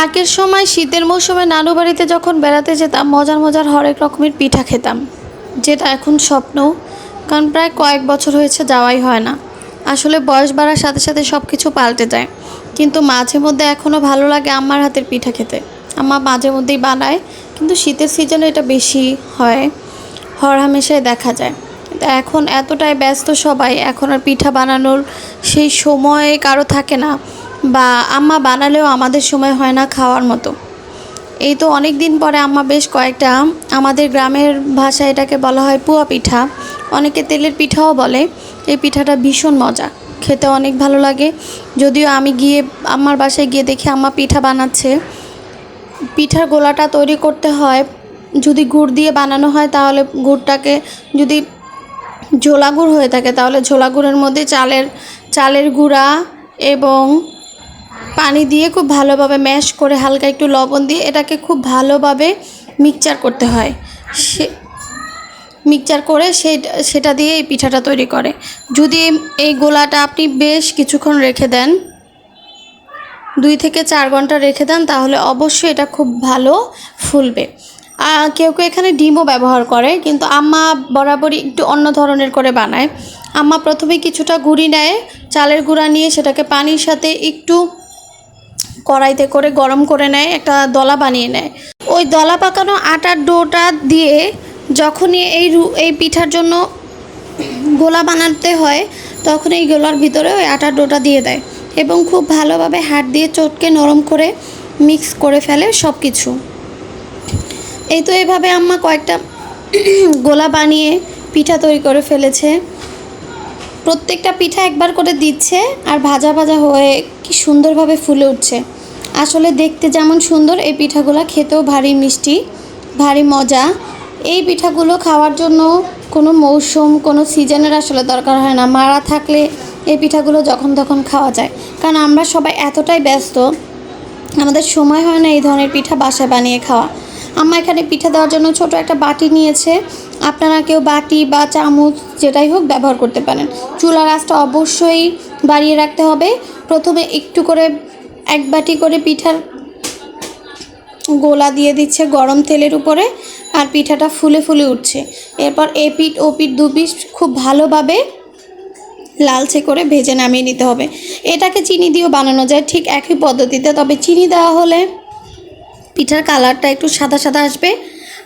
আগের সময় শীতের মৌসুমে নানু বাড়িতে যখন বেড়াতে যেতাম মজার মজার হরেক রকমের পিঠা খেতাম, যেটা এখন স্বপ্ন। কারণ প্রায় কয়েক বছর হয়েছে যাওয়াই হয় না। আসলে বয়স বাড়ার সাথে সাথে সব কিছু পাল্টে যায়, কিন্তু মাঝে মধ্যে এখনও ভালো লাগে আম্মার হাতের পিঠা খেতে। আম্মা মাঝে মধ্যেই বানায়, কিন্তু শীতের সিজনে এটা বেশি হয়, হরহামেশাই দেখা যায়। এখন এতটাই ব্যস্ত সবাই, এখন আর পিঠা বানানোর সেই সময় কারো থাকে না, বা আম্মা বানালেও আমাদের সময় হয় না খাওয়ার মতো। এই তো অনেক দিন পরে আম্মা বেশ কয়েকটা, আমাদের গ্রামের ভাষায় এটাকে বলা হয় পুয়া পিঠা, অনেকে তেলের পিঠাও বলে। এই পিঠাটা ভীষণ মজা, খেতে অনেক ভালো লাগে। যদিও আমি গিয়ে আম্মার বাসায় গিয়ে দেখি আম্মা পিঠা বানাচ্ছে। পিঠার গোলাটা তৈরি করতে হয়, যদি গুড় দিয়ে বানানো হয় তাহলে গুড়টাকে, যদি ঝোলা গুড় হয়ে থাকে তাহলে ঝোলা গুড়ের মধ্যে চালের গুঁড়া এবং পানি দিয়ে খুব ভালোভাবে ম্যাশ করে হালকা একটু লবণ দিয়ে এটাকে খুব ভালোভাবে মিক্সচার করতে হয়। মিক্সচার করে সেটা দিয়ে এই পিঠাটা তৈরি করে। যদি এই গোলাটা আপনি বেশ কিছুক্ষণ রেখে দেন, 2 থেকে 4 ঘন্টা রেখে দেন, তাহলে অবশ্যই এটা খুব ভালো ফুলবে। কেউ কেউ এখানে ডিমও ব্যবহার করে, কিন্তু আম্মা বরাবরই একটু অন্য ধরনের করে বানায়। আম্মা প্রথমে কিছুটা গুঁড়ি নেয়, চালের গুঁড়া নিয়ে সেটাকে পানির সাথে একটু কড়াইতে করে গরম করে নেয়, একটা দলা বানিয়ে নেয়। ওই দলা পাকানো আটার ডোটা দিয়ে যখনই এই পিঠার জন্য গোলা বানাতে হয়, তখন এই গোলার ভিতরে ওই আটার ডোটা দিয়ে দেয় এবং খুব ভালোভাবে হাত দিয়ে চটকে নরম করে মিক্স করে ফেলে সব কিছু। এই তো এভাবে আম্মা কয়েকটা গোলা বানিয়ে পিঠা তৈরি করে ফেলেছে। প্রত্যেকটা পিঠা একবার করে দিচ্ছে আর ভাজা ভাজা হয়ে কি সুন্দরভাবে ফুলে উঠছে। আসলে দেখতে যেমন সুন্দর, এই পিঠাগুলো খেতেও ভারী মিষ্টি, ভারী মজা। এই পিঠাগুলো খাওয়ার জন্য কোনো মৌসুম, কোনো সিজনের আসলে দরকার হয় না। মারা থাকলে এই পিঠাগুলো যখন তখন খাওয়া যায়, কারণ আমরা সবাই এতটাই ব্যস্ত, আমাদের সময় হয় না এই ধরনের পিঠা বাসায় বানিয়ে খাওয়া। আম্মা এখানে পিঠা দেওয়ার জন্য ছোট একটা বাটি নিয়েছে। আপনারা কেউ বাটি বা চামচ যেটাই হোক ব্যবহার করতে পারেন। চুলার আঁচটা অবশ্যই বাড়িয়ে রাখতে হবে। প্রথমে একটু করে 1 বাটি করে পিঠার গোলা দিয়ে দিচ্ছে গরম তেলের উপরে, আর পিঠাটা ফুলে ফুলে উঠছে। এরপর এপিঠ ওপিঠ 2 পিঠ খুব ভালোভাবে লালচে করে ভেজে নামিয়ে নিতে হবে। এটাকে চিনি দিয়েও বানানো যায় ঠিক একই পদ্ধতিতে, তবে চিনি দেওয়া হলে পিঠার কালারটা একটু সাদা সাদা আসবে।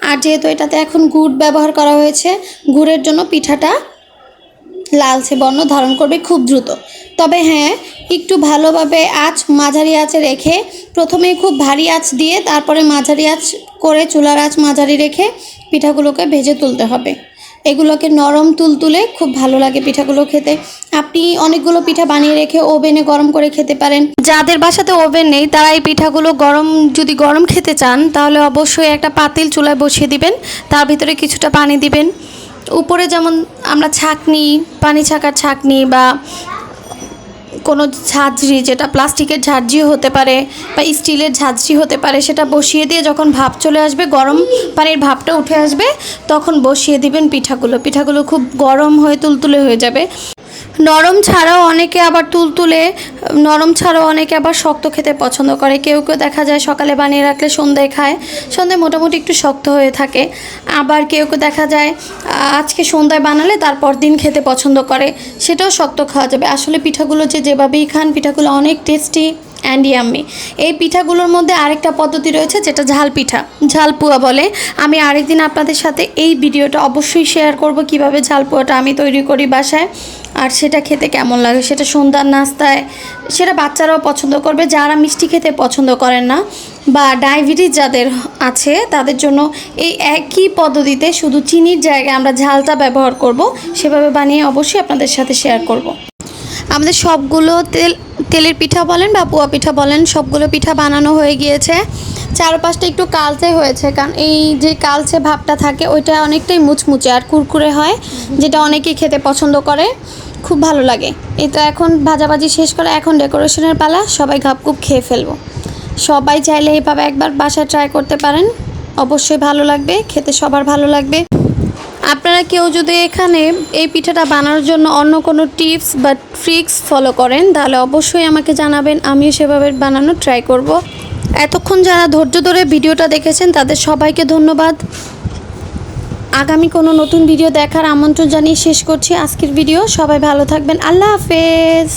আর যেহেতু এটাতে এখন গুড় ব্যবহার করা হয়েছে, গুড়ের জন্য পিঠাটা লালচে বর্ণ ধারণ করবে খুব দ্রুত। তবে হ্যাঁ, একটু ভালোভাবে মাঝারি আঁচে রেখে, প্রথমে খুব ভারী আঁচ দিয়ে তারপরে মাঝারি আঁচ করে চুলার আঁচ মাঝারি রেখে পিঠাগুলোকে ভেজে তুলতে হবে। এগুলোকে নরম তুলতুলে খুব ভালো লাগে পিঠাগুলো খেতে। আপনি অনেকগুলো পিঠা বানিয়ে রেখে ওভেনে গরম করে খেতে পারেন। যাদের বাসাতে ওভেন নেই তারা এই পিঠাগুলো যদি গরম খেতে চান, তাহলে অবশ্যই একটা পাতিল চুলায় বসিয়ে দিবেন, তার ভিতরে কিছুটা পানি দিবেন। উপরে যেমন আমরা ছাঁকনি, পানি ছাকার ছাঁকনি বা কোনো ঝাঁঝরি, যেটা প্লাস্টিকের ঝাঁঝরিও হতে পারে বা স্টিলের ঝাঁঝরি হতে পারে, সেটা বসিয়ে দিয়ে যখন ভাপ চলে আসবে, গরম পানির ভাপটা উঠে আসবে, তখন বসিয়ে দিবেন পিঠাগুলো খুব গরম হয়ে তুলতুলে হয়ে যাবে। নরম ছাড়াও অনেকে আবার শক্ত খেতে পছন্দ করে। কেউ কেউ দেখা যায় সকালে বানিয়ে রাখলে সন্ধ্যায় খায়, সন্ধ্যায় মোটামুটি একটু শক্ত হয়ে থাকে। আবার কেউ কেউ দেখা যায় আজকে সন্ধ্যায় বানালে তারপর দিন খেতে পছন্দ করে, সেটাও শক্ত খাওয়া যাবে। আসলে পিঠাগুলো যেভাবেই খান, পিঠাগুলো অনেক টেস্টি অ্যান্ড ইয়াম্মি। এই পিঠাগুলোর মধ্যে আরেকটা পদ্ধতি রয়েছে, যেটা ঝালপুয়া বলে। আমি আরেকদিন আপনাদের সাথে এই ভিডিওটা অবশ্যই শেয়ার করব, কিভাবে ঝালপুয়াটা আমি তৈরি করি বাসায়, আর সেটা খেতে কেমন লাগে। সেটা সন্ধ্যার নাস্তায়, সেটা বাচ্চারাও পছন্দ করবে, যারা মিষ্টি খেতে পছন্দ করেন না বা ডায়াবেটিস যাদের আছে তাদের জন্য এই একই পদ্ধতিতে শুধু চিনির জায়গায় আমরা ঝালটা ব্যবহার করব, সেভাবে বানিয়ে অবশ্যই আপনাদের সাথে শেয়ার করব। আমাদের সবগুলো তেলের পিঠা বলেন বা পোয়া পিঠা বলেন, সবগুলো পিঠা বানানো হয়ে গিয়েছে। চারপাশটা একটু কালচে হয়েছে, কারণ এই যে কালচে ভাবটা থাকে ওইটা অনেকটাই মুচমুচে আর কুরকুরে হয়, যেটা অনেকেই খেতে পছন্দ করে, খুব ভালো লাগে। এটা এখন ভাজাভাজি শেষ করে এখন ডেকোরেশনের পালা, সবাই ঘাপকুপ খেয়ে ফেলবো। সবাই চাইলে এইভাবে একবার বাসায় ট্রাই করতে পারেন, অবশ্যই ভালো লাগবে, খেতে সবার ভালো লাগবে। আপনারা কেউ যদি এখানে এই পিঠাটা বানানোর জন্য অন্য কোনো টিপস বা ট্রিক্স ফলো করেন, তাহলে অবশ্যই আমাকে জানাবেন, আমিও সেভাবে বানানোর ট্রাই করব। এতক্ষণ যারা ধৈর্য ধরে ভিডিওটা দেখেছেন তাদের সবাইকে ধন্যবাদ। আগামী কোনো নতুন ভিডিও দেখার আমন্ত্রণ জানিয়ে শেষ করছি আজকের ভিডিও। সবাই ভালো থাকবেন। আল্লাহ হাফেজ।